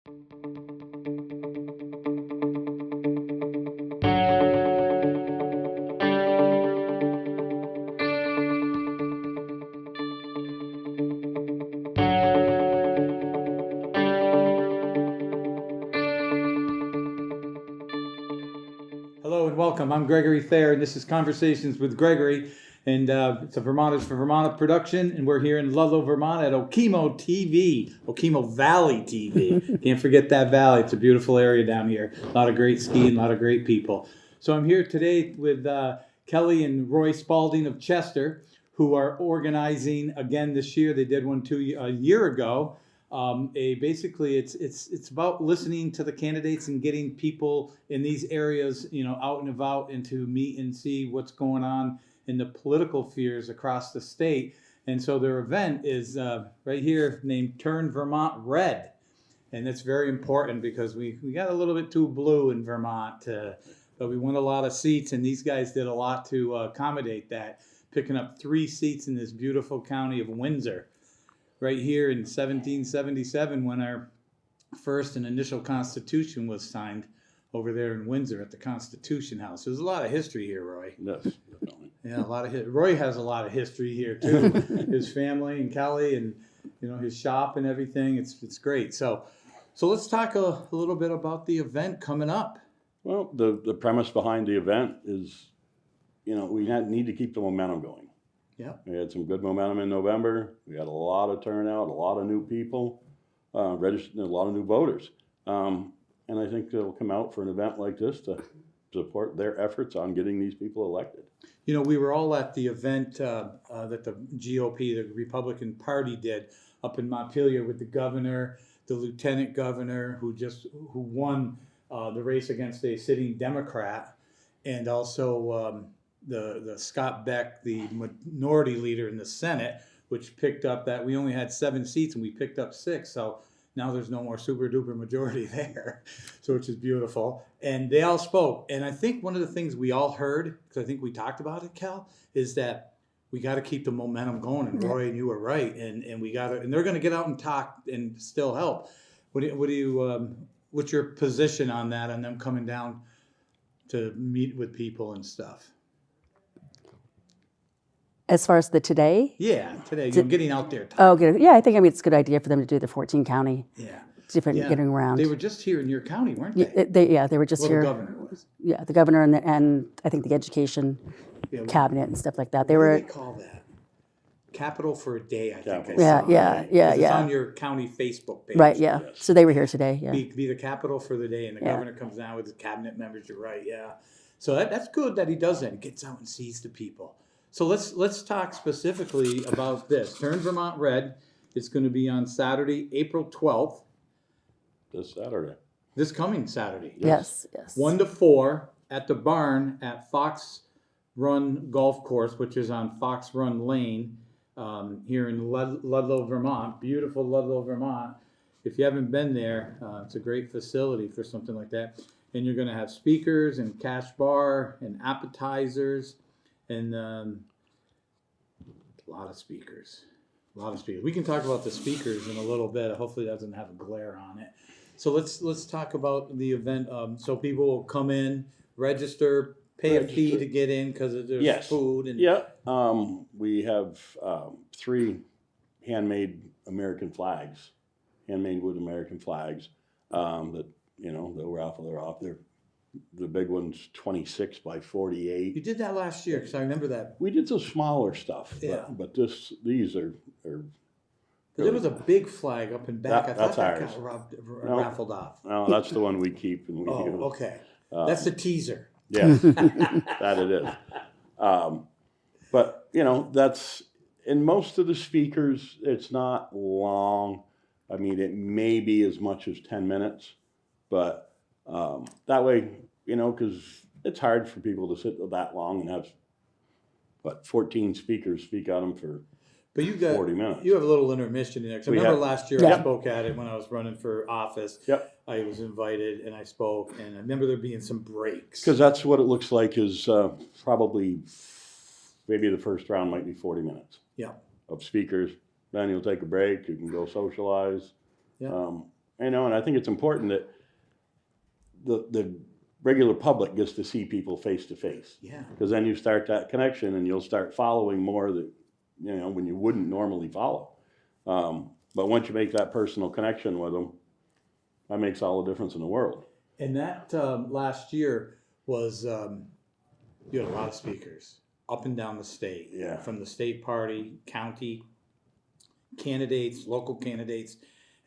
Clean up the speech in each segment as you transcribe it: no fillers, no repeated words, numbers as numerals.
Hello and welcome. I'm Gregory Thayer, and this is Conversations with Gregory. And it's a Vermonters for Vermont production, and we're here in Ludlow, Vermont at Okemo TV, Okemo Valley TV. Can't forget that valley. It's a beautiful area down here. A lot of great skiing, a lot of great people. So I'm here today with Kelly and Roy Spaulding of Chester, who are organizing again this year. They did one a year ago. Basically it's about listening to the candidates and getting people in these areas, out and about, and to meet and see what's going on in the political spheres across the state. And so their event is right here, named Turn Vermont Red. And it's very important because we got a little bit too blue in Vermont, but we won a lot of seats, and these guys did a lot to accommodate that, picking up 3 seats in this beautiful county of Windsor. Right here in 1777, when our first and initial Constitution was signed over there in Windsor at the Constitution House. There's a lot of history here, Roy. Yes, definitely. Yeah, Roy has a lot of history here too. His family and Kelly, and his shop and everything. It's great. So let's talk a little bit about the event coming up. Well, the premise behind the event is, we need to keep the momentum going. Yeah. We had some good momentum in November. We had a lot of turnout, a lot of new people registered, a lot of new voters. And I think they'll come out for an event like this to support their efforts on getting these people elected. We were all at the event that the GOP, the Republican Party, did up in Montpelier with the governor, the lieutenant governor, who won the race against a sitting Democrat, and also the Scott Beck, the minority leader in the Senate, which picked up that we only had 7 seats and we picked up 6. So now there's no more super duper majority there, so which is beautiful. And they all spoke. And I think one of the things we all heard, because I think we talked about it, Cal, is that we got to keep the momentum going. And Roy, and you were right. And we got to, and they're going to get out and talk and still help. What's your position on that, on them coming down to meet with people and stuff? As far as the today? Yeah, today, getting out there. Oh, good. Yeah, I think it's a good idea for them to do the 14 county. Yeah. Getting around. They were just here in your county, weren't they? They were just here. The governor was. Yeah, the governor and I think the education cabinet and stuff like that. What do they call that? Capital for a Day, I think. Yeah. It's on your county Facebook page. Right, yeah. Yes. So they were here today, yeah. Be the capital for the day, and the governor comes down with his cabinet members, you're right, yeah. So that's good that he does that. He gets out and sees the people. So let's talk specifically about this. Turn Vermont Red. It's going to be on Saturday, April 12th. This Saturday. This coming Saturday. Yes. 1 to 4 at the barn at Fox Run Golf Course, which is on Fox Run Lane here in Ludlow, Vermont. Beautiful Ludlow, Vermont. If you haven't been there, it's a great facility for something like that. And you're going to have speakers and cash bar and appetizers. And a lot of speakers. We can talk about the speakers in a little bit. Hopefully it doesn't have a glare on it. So let's talk about the event. So people will come in, register, pay a fee to get in because there's food. And we have 3 handmade American flags, handmade wood American flags that they'll raffle. They're off there. The big one's 26 by 48. You did that last year, because I remember that. We did some smaller stuff, but these are. There was a big flag up in back. That's that ours. got raffled off. No, that's the one we keep. And we use. Okay. That's the teaser. Yeah, that it is. But that's in most of the speakers. It's not long. I mean, it may be as much as 10 minutes, but. That way, because it's hard for people to sit that long and have, 14 speakers speak on them for 40 minutes. You have a little intermission in there. Because I remember last year I spoke at it when I was running for office. Yep. I was invited and I spoke, and I remember there being some breaks. Because that's what it looks like is probably, maybe the first round might be 40 minutes. Yeah. Of speakers. Then you'll take a break. You can go socialize. Yeah. you know, and I think it's important that the regular public gets to see people face to face. Yeah. Because then you start that connection, and you'll start following more that, you know, when you wouldn't normally follow. But once you make that personal connection with them, that makes all the difference in the world. And that last year was, you had a lot of speakers up and down the state. Yeah. From the state party, county candidates, local candidates,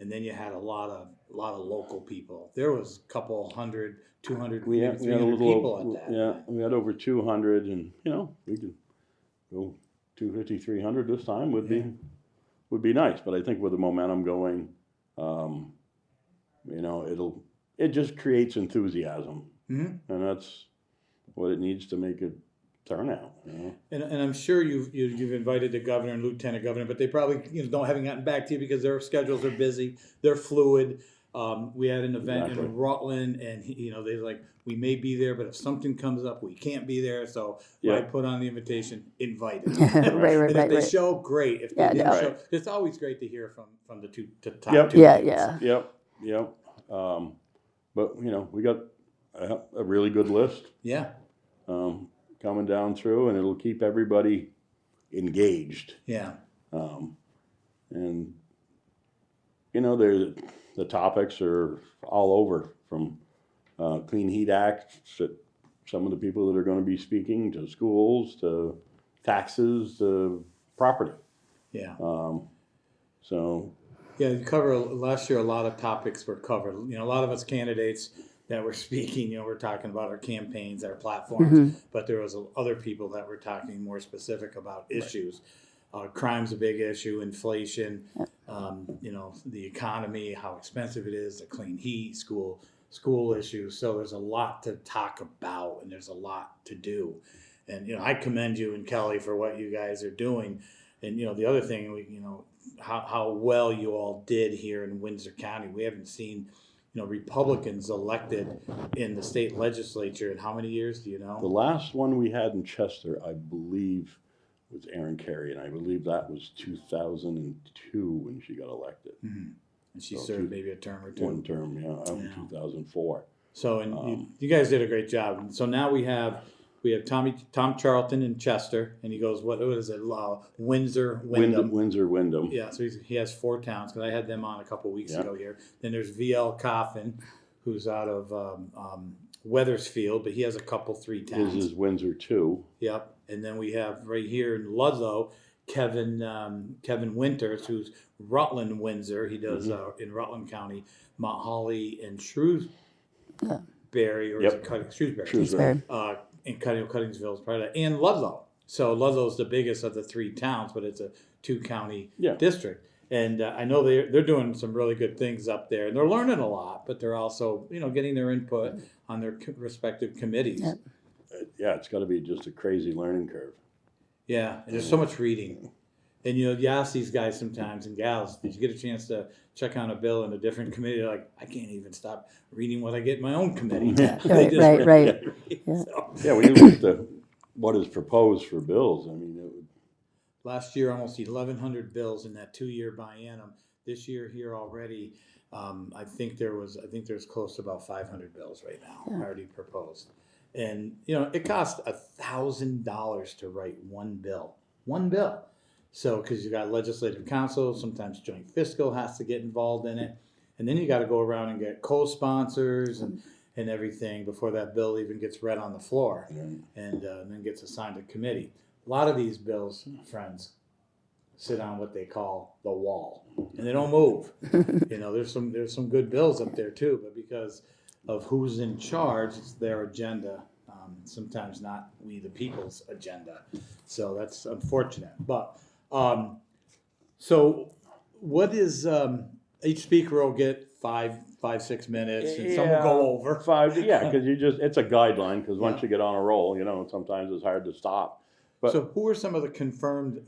and then you had a lot of local people. There was a couple 100, 200, We had 300 people at that. Yeah, we had over 200, and you know, we could go 250, 300 this time would be nice. But I think with the momentum going, you know, it just creates enthusiasm, and that's what it needs to make it turn out. You know? And I'm sure you've invited the governor and lieutenant governor, but they probably haven't gotten back to you because their schedules are busy, they're fluid. We had an event in Rutland, and they're like, we may be there, but if something comes up, we can't be there. So I put on the invitation, invite them. right. And if they show, great. If they didn't show, it's always great to hear from the top two. Yep. But we got a really good list. Yeah. Coming down through, and it'll keep everybody engaged. Yeah. And the topics are all over, from Clean Heat Act, some of the people that are going to be speaking, to schools, to taxes, to property. Yeah. You cover last year. A lot of topics were covered. A lot of us candidates that were speaking, we're talking about our campaigns, our platforms, but there was other people that were talking more specific about issues. Crime's a big issue, inflation, the economy, how expensive it is, the clean heat, school issues. So there's a lot to talk about, and there's a lot to do. And, I commend you and Kelly for what you guys are doing. And, the other thing, how well you all did here in Windsor County. We haven't seen Republicans elected in the state legislature in how many years, do you know? The last one we had in Chester, I believe, was Aaron Carey, and I believe that was 2002 when she got elected. Mm-hmm. And she served maybe a term or two. One term, out in 2004. So, and you guys did a great job. And so now we have Tom Charlton in Chester, and he goes, what is it? Windsor, Wyndham. Windsor, Wyndham. Yeah, so he has 4 towns, because I had them on a couple weeks ago here. Then there's V.L. Coffin, who's out of Weathersfield, but he has 3 towns. His is Windsor too. Yep. And then we have right here in Ludlow, Kevin Winters, who's Rutland, Windsor. He does in Rutland County, Mount Holly and Shrewsbury, or is it Shrewsbury. And Cuttingsville is part of that, and Ludlow. So Ludlow's the biggest of the 3 towns, but it's a 2-county district. And I know they're doing some really good things up there, and they're learning a lot, but they're also getting their input on their respective committees. It's got to be just a crazy learning curve. Yeah, and there's so much reading. And you ask these guys sometimes, and gals, did you get a chance to check on a bill in a different committee? They're like, I can't even stop reading what I get in my own committee. Right. Yeah, when you look at what is proposed for bills, I mean, last year, almost 1,100 bills in that 2-year biennium. This year here already, I think there's close to about 500 bills right now already proposed. And, it costs $1,000 to write one bill. So, because you got legislative council, sometimes joint fiscal has to get involved in it. And then you got to go around and get co-sponsors and everything before that bill even gets read on the floor and then gets assigned to committee. A lot of these bills, friends, sit on what they call the wall, and they don't move. There's some good bills up there too, but because of who's in charge, it's their agenda. Sometimes not we the people's agenda. So that's unfortunate. But so what is each speaker will get 5-6 minutes, and some will go over 5. Yeah, because it's a guideline. Because once you get on a roll, sometimes it's hard to stop. But, so who are some of the confirmed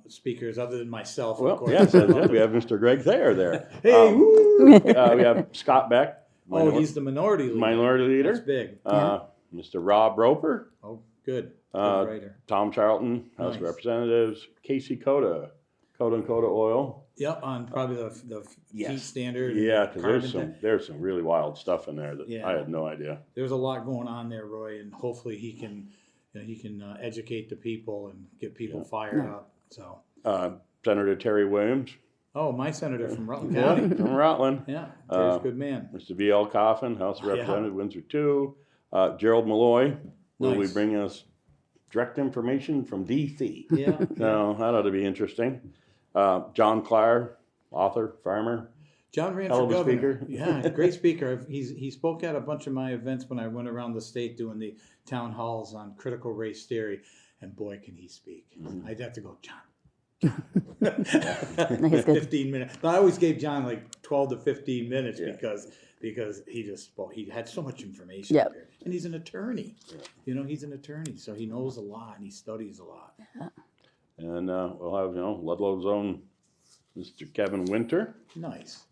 speakers other than myself? Well, of course? Yes, we have Mr. Greg Thayer there. Hey, woo! We have Scott Beck. He's the minority leader. Minority leader. That's big. Mr. Rob Roper. Oh, good. Good writer. Tom Charlton, House of Representatives. Casey Coda, Coda and Coda Oil. Yep, on probably the heat standard. Yeah, and because carbon there's some really wild stuff in there that Yeah. I had no idea. There's a lot going on there, Roy, and hopefully he can educate the people and get people fired up. So, Senator Terry Williams. oh, my senator from Rutland Yeah, County. from Rutland. Yeah, Terry's a good man. Mr. V.L. Coffin, House of Representatives, Windsor 2. Gerald Malloy will be bringing us direct information from D.C. Yeah. So that ought to be interesting. John Clare, author, farmer. John ran Hell for of a governor. speaker. Yeah, great speaker. He spoke at a bunch of my events when I went around the state doing the town halls on critical race theory, and boy, can he speak. I'd have to go, John. 15 minutes. But I always gave John like 12 to 15 minutes because he had so much information. Yep. There. And he's an attorney. You know, he's an attorney, so he knows a lot and he studies a lot. And we'll have, Ludlow's own Mr. Kevin Winter. Nice.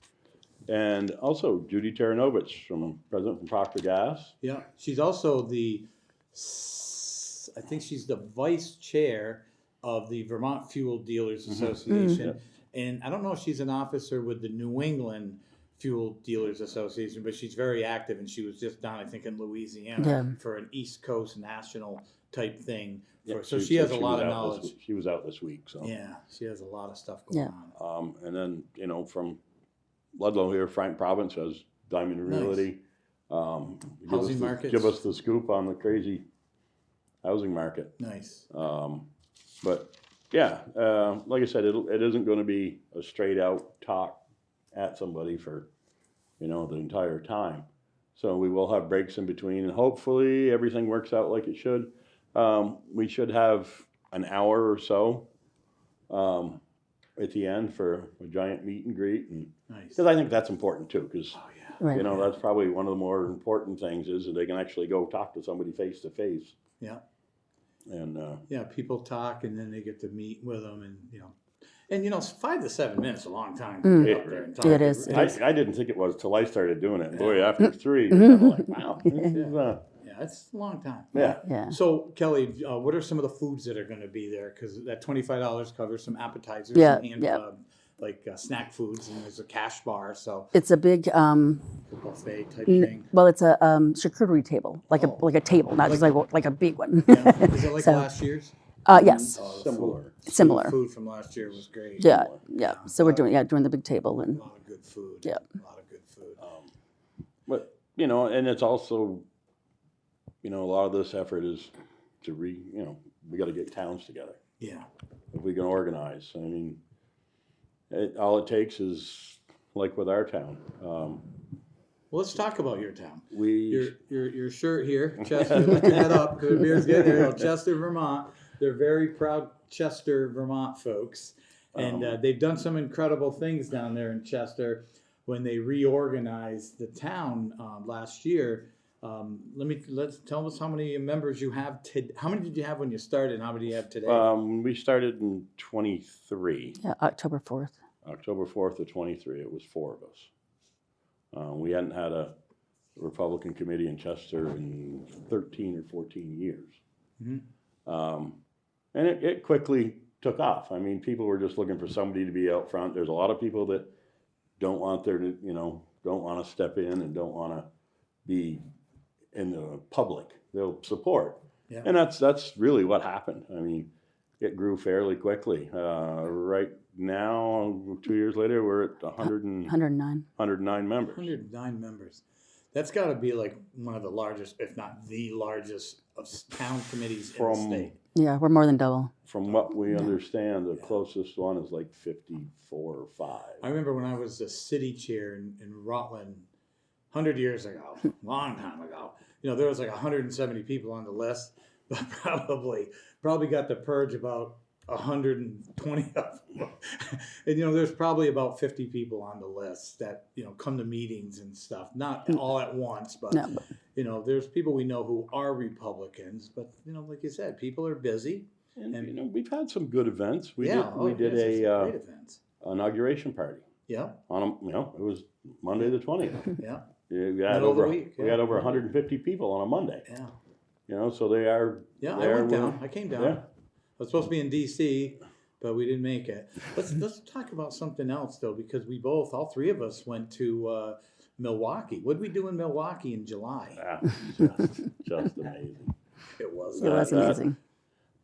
And also Judy Taranovich, president from Procter Gas. Yeah, she's also I think she's the vice chair of the Vermont Fuel Dealers Association. And I don't know if she's an officer with the New England Fuel Dealers Association, but she's very active, and she was just down, I think, in Louisiana for an East Coast national type thing. So she has a lot of knowledge. She was out this week, so. Yeah, she has a lot of stuff going on. And then, from Ludlow here, Frank Province has Diamond Realty. Housing markets. Give us the scoop on the crazy housing market. Nice. But yeah, like I said, it isn't going to be a straight out talk at somebody for, the entire time. So we will have breaks in between, and hopefully everything works out like it should. We should have an hour or so at the end for a giant meet and greet, and because I think that's important too, because that's probably one of the more important things is that they can actually go talk to somebody face to face. Yeah. And people talk, and then they get to meet with them, and 5 to 7 minutes is a long time to get up there and talk. It is. I didn't think it was till I started doing it. And boy, after 3, I'm like, wow, this is, it's a long time. Yeah. So Kelly, what are some of the foods that are going to be there? Because that $25 covers some appetizers, like snack foods, and there's a cash bar. So it's a big buffet type thing. Well, it's a charcuterie table, like a table, not just like a big one. Is it like last year's? Yes. Similar. Food from last year was great. Yeah. So we're doing the big table and a lot of good food. Yeah. A lot of good food. But and it's also, a lot of this effort is to we got to get towns together. Yeah. If we can organize, I mean, all it takes is like with our town. Well, let's talk about your town. We your shirt here, Chester. Look that up. The beer's getting here. Chester, Vermont. They're very proud Chester, Vermont folks, and they've done some incredible things down there in Chester when they reorganized the town last year. Let's tell us how many members you have today. How many did you have when you started, and how many do you have today? We started in 23. yeah, October 4th. October 4th of 23. It was 4 of us. We hadn't had a Republican committee in Chester in 13 or 14 years. And it quickly took off. I mean, people were just looking for somebody to be out front. There's a lot of people that don't want don't want to step in and don't want to be in the public. They'll support. Yeah. And that's really what happened. I mean, it grew fairly quickly. Right now, 2 years later, we're at 109 members. 109 members. That's got to be like one of the largest, if not the largest, of town committees in the state. Yeah, we're more than double. From what we understand, the closest one is like 54 or 5. I remember when I was the city chair in Rutland 100 years ago, long time ago. There was like 170 people on the list, but probably got to purge about 120 of them. And there's probably about 50 people on the list that come to meetings and stuff, not all at once, but there's people we know who are Republicans, but like you said, people are busy. And we've had some good events. We did a great events. Inauguration party. Yeah. It was Monday the 20th. Yeah. We had over 150 people on a Monday. Yeah. So they are. Yeah, I went down. I came down. Yeah. I was supposed to be in D.C., but we didn't make it. Let's talk about something else though, because all three of us went to Milwaukee. What did we do in Milwaukee in July? Ah, just amazing. It was. It was amazing.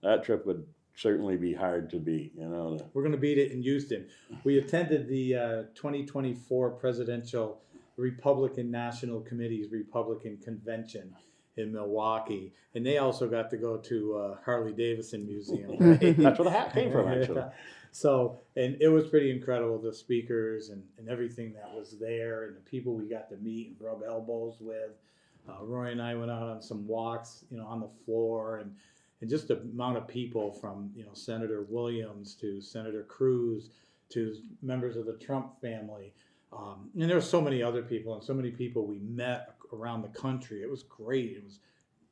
That trip would certainly be hard to beat, you know. We're going to beat it in Houston. We attended the 2024 presidential Republican National Committee's Republican Convention in Milwaukee, and they also got to go to Harley Davidson Museum. Right? That's where the hat came from, actually. So, and it was pretty incredible, the speakers and everything that was there, and the people we got to meet and rub elbows with. Roy and I went out on some walks, on the floor, and just the amount of people from, Senator Williams to Senator Cruz to members of the Trump family. And there were so many other people and so many people we met around the country. It was great. It was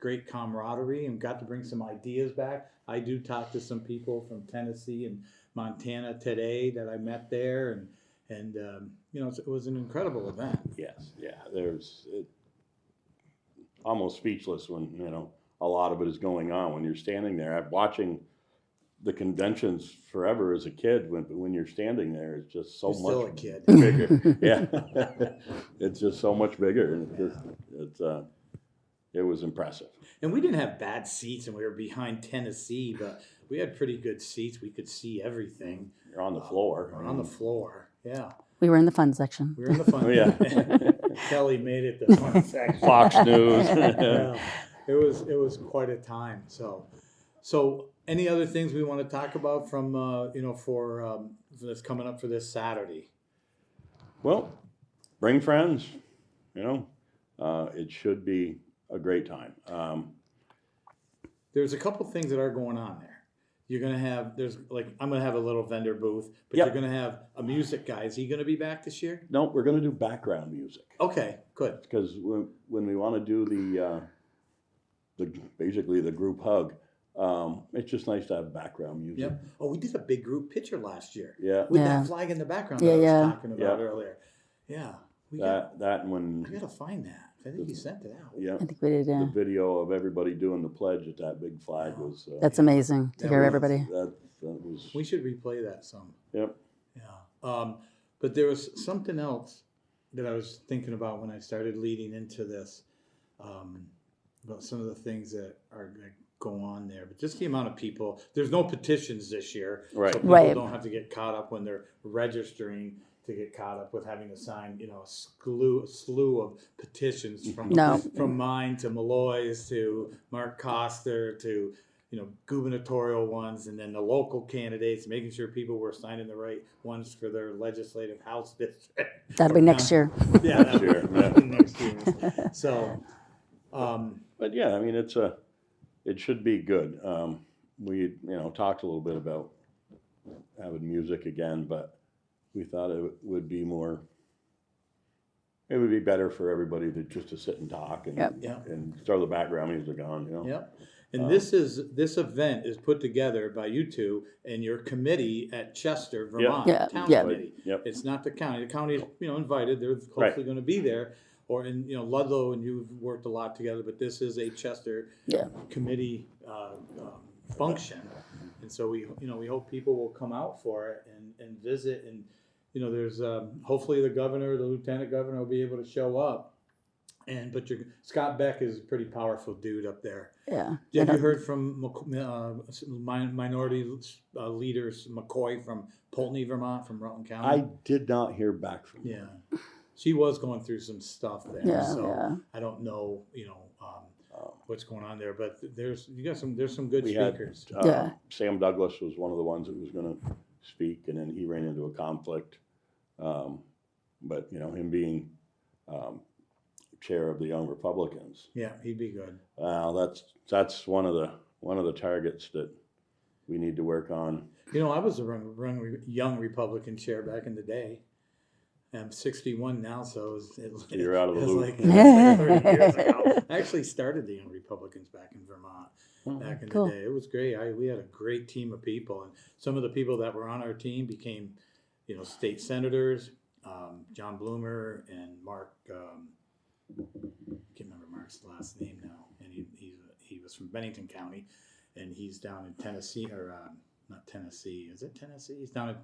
great camaraderie and got to bring some ideas back. I do talk to some people from Tennessee and Montana today that I met there. And it was an incredible event. Yes, yeah. Almost speechless when, a lot of it is going on when you're standing there. I'm watching the conventions forever as a kid. When you're standing there, it's just so You're much still a kid. bigger. Yeah, it's just so much bigger, and it was impressive. And we didn't have bad seats, and we were behind Tennessee, but we had pretty good seats. We could see everything. You're on the floor. We're on the floor. Yeah, We were in the fun section. we were in the fun. Oh, yeah. Kelly made it the fun section. Fox News. Yeah, it was quite a time. So any other things we want to talk about from for that's coming up for this Saturday? Well, bring friends. It should be a great time. There's a couple things that are going on there. You're gonna have I'm gonna have a little vendor booth, but Yep. you're gonna have a music guy. Is he gonna be back this year? No, we're going to do background music. Okay, good. Because when we want to do basically the group hug, it's just nice to have background music. Yep. Oh, we did a big group picture last year. Yeah. With Yeah. that flag in the background Yeah, that I was yeah. talking about Yeah. earlier. Yeah. That and when I gotta find that. I think you sent it out. yeah, I think we did. the video of everybody doing the pledge at that big flag was That's amazing to That hear was- everybody. that was We should replay that some. yep. Yeah. But there was something else that I was thinking about when I started leading into this, about some of the things that are going to go on there. But just the amount of people. There's no petitions this year. Right. So people Right. don't have to get caught up when they're registering to get caught up with having to sign, a slew of petitions from No. from mine to Malloy's to Mark Coster to gubernatorial ones, and then the local candidates, making sure people were signing the right ones for their legislative house district. That'll be next year. Yeah, Next year, that'll be next year. So, But yeah, I mean it should be good. We talked a little bit about having music again, but we thought it would be more. It would be better for everybody to sit and talk and Yep. Yeah. and throw the background music on. Yep. And this event is put together by you two and your committee at Chester, Vermont, Yeah. town Yeah. committee. Yep. It's not the county. The county is, invited. They're hopefully Right. going to be there. Or in, Ludlow, and you've worked a lot together, but this is a Chester Yeah. committee function. And so we hope people will come out for it and visit. And, there's hopefully the governor, the lieutenant governor will be able to show up. But Scott Beck is a pretty powerful dude up there. Yeah. Have you heard from minority leaders, McCoy from Poultney, Vermont, from Rutland County? I did not hear back from. Yeah, she was going through some stuff there. Yeah, so yeah. I don't know, what's going on there, but there's some good We had speakers. Yeah. Sam Douglas was one of the ones that was going to speak, and then he ran into a conflict. But him being chair of the Young Republicans. Yeah, he'd be good. That's one of the targets that we need to work on. I was a young Republican chair back in the day. I'm 61 now, so You're out of the it's loop. like 30 years ago. I actually started the Young Republicans back in Vermont back in Cool. the day. It was great. We had a great team of people, and some of the people that were on our team became, state senators. John Bloomer and Mark. I can't remember Mark's last name now, and he was from Bennington County, and he's down in Tennessee or not Tennessee. Is it Tennessee? He's down in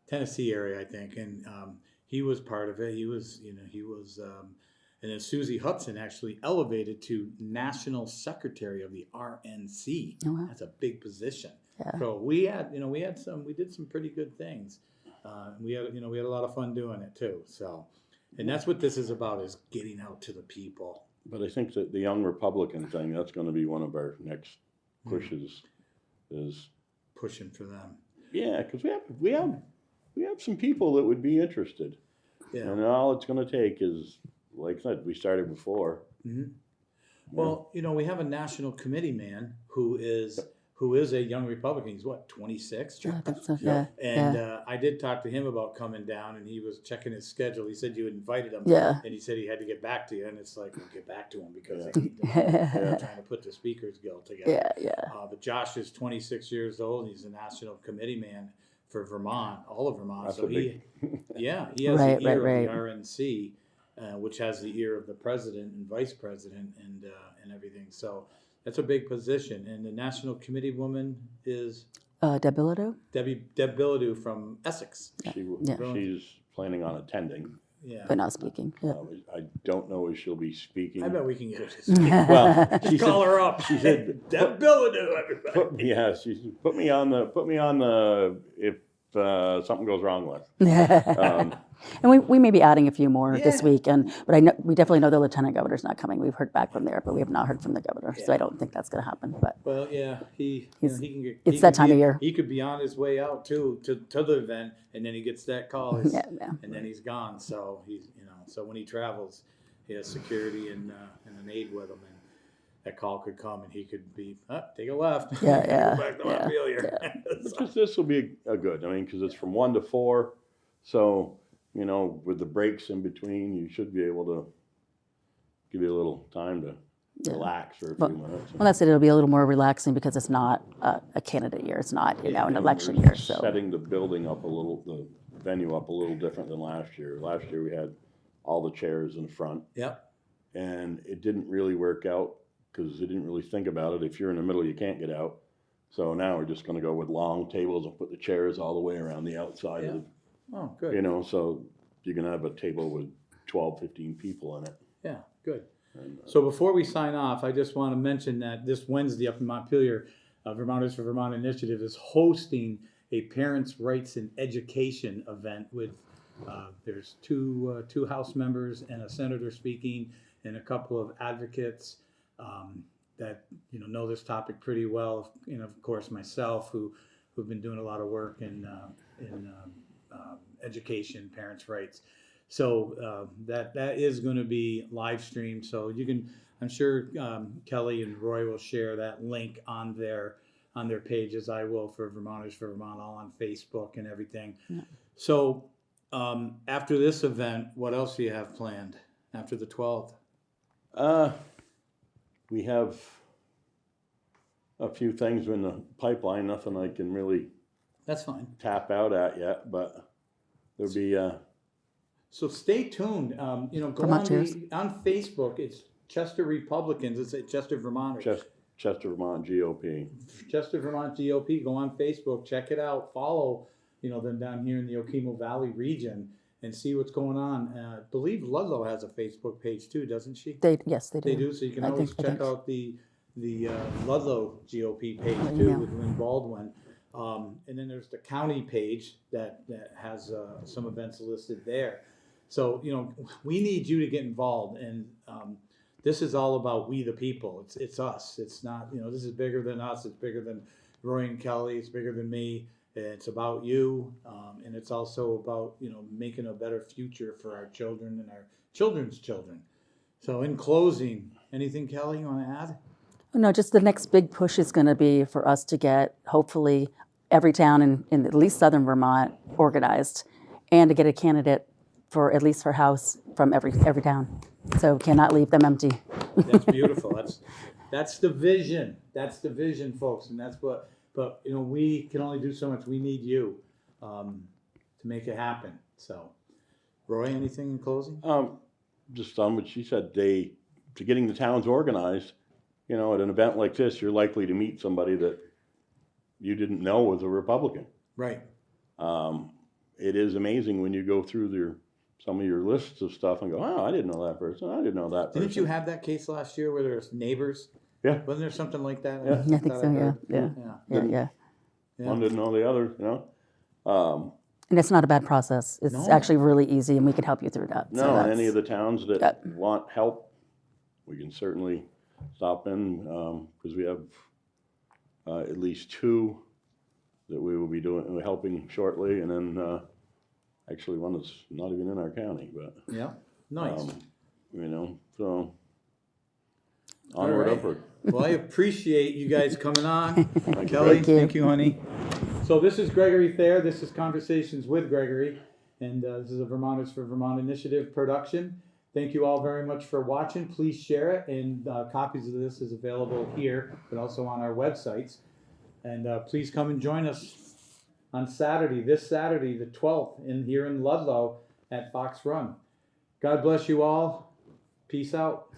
Tennessee area, I think, and he was part of it. He was, and then Susie Hudson actually elevated to National Secretary of the RNC. Oh, wow. That's a big position. Yeah. So we did some pretty good things. We had a lot of fun doing it too. So, and that's what this is about, is getting out to the people. But I think that the Young Republican thing, that's going to be one of our next pushes, is pushing for them. Yeah, because we have some people that would be interested. Yeah. And all it's going to take is, like I said, we started before. Mm-hmm. Well, we have a national committee man who is a young Republican. He's what, 26? Yeah, I think so. Yeah. And I did talk to him about coming down, and he was checking his schedule. He said you invited him. Yeah. And he said he had to get back to you, and it's like, we'll get back to him because they're trying to put the Speakers Guild together. Yeah. But Josh is 26 years old, and he's a national committee man for Vermont, all of Vermont. That's so he has the ear of the RNC, which has the ear of the president and vice president and everything. So that's a big position. And the national committee woman is Deb Bilodeau? Deb Bilodeau from Essex. She's planning on attending. Yeah. But not speaking. Yeah. I don't know if she'll be speaking. I bet we can get her to speak. Well, Just call her up. She said, Deb Bilodeau, everybody. She put me on the if something goes wrong with. And we may be adding a few more this Yeah. week, but we definitely know the lieutenant governor's not coming. We've heard back from there, but we have not heard from the governor, so I don't think that's going to happen. But Well, yeah, he can get. It's that time of year. He could be on his way out too to the event, and then he gets that call, and then he's gone. So so when he travels, he has security and an aide with him, and that call could come, and he could be take a left. Yeah, Go back to Montpelier. This will be a good. I mean, because it's from 1 to 4, so. With the breaks in between, you should be able to give you a little time to relax for a few minutes. Well, that's it. It'll be a little more relaxing because it's not a candidate year. It's not an election year. So setting the building up the venue up a little different than last year. Last year we had all the chairs in front. Yep. And it didn't really work out because they didn't really think about it. If you're in the middle, you can't get out. So now we're just going to go with long tables and put the chairs all the way around the outside of the. Oh, good. So you can have a table with 12, 15 people in it. Yeah, good. And, So before we sign off, I just want to mention that this Wednesday up in Montpelier, Vermonters for Vermont Initiative is hosting a parents' rights and education event with there's two House members and a senator speaking, and a couple of advocates that know this topic pretty well. Of course, myself, who've been doing a lot of work in education, parents' rights. So that is going to be live streamed. So you can, I'm sure Kelly and Roy will share that link on their page, as I will for Vermonters for Vermont, all on Facebook and everything. Yeah. So after this event, what else do you have planned after the 12th? We have a few things in the pipeline. Nothing I can really. That's fine. Tap out at yet, but. There'll be so stay tuned. Go on Facebook. It's Chester Republicans. It's at Chester Vermonters. Chester Vermont GOP. Chester Vermont GOP. Go on Facebook. Check it out. Follow them down here in the Okemo Valley region and see what's going on. I believe Ludlow has a Facebook page too, doesn't she? Yes, they do. They do. So you can always check out the Ludlow GOP page too with Lynn Baldwin. And then there's the county page that has some events listed there. So, we need you to get involved. And this is all about we the people. It's us. It's not, this is bigger than us. It's bigger than Roy and Kelly. It's bigger than me. It's about you. And it's also about, making a better future for our children and our children's children. So in closing, anything, Kelly, you want to add? No, just the next big push is going to be for us to get, hopefully, every town in at least southern Vermont organized, and to get a candidate for at least for House from every town. So cannot leave them empty. That's beautiful. That's the vision. That's the vision, folks, and that's what. But we can only do so much. We need you to make it happen. So, Roy, anything in closing? Just on what she said. To getting the towns organized. At an event like this, you're likely to meet somebody that you didn't know was a Republican. Right. It is amazing when you go through some of your lists of stuff and go, oh, I didn't know that person. I didn't know that person. Didn't you have that case last year where there's neighbors? Yeah. Wasn't there something like that? Yeah. I think so. Yeah. Yeah. One didn't know the other, And it's not a bad process. It's No. actually really easy, and we can help you through that. No, So any that's- of the towns that want help, we can certainly stop in, because we have at least 2 that we will be helping shortly, and then actually one that's not even in our county, but Yeah. Nice. so onward, right. upward. Well, I appreciate you guys coming on. Kelly, Thank you. thank you, honey. So this is Gregory Thayer. This is Conversations with Gregory. And this is a Vermonters for Vermont Initiative production. Thank you all very much for watching. Please share it. And copies of this is available here, but also on our websites. And please come and join us on Saturday, this Saturday, the 12th, here in Ludlow at Fox Run. God bless you all. Peace out.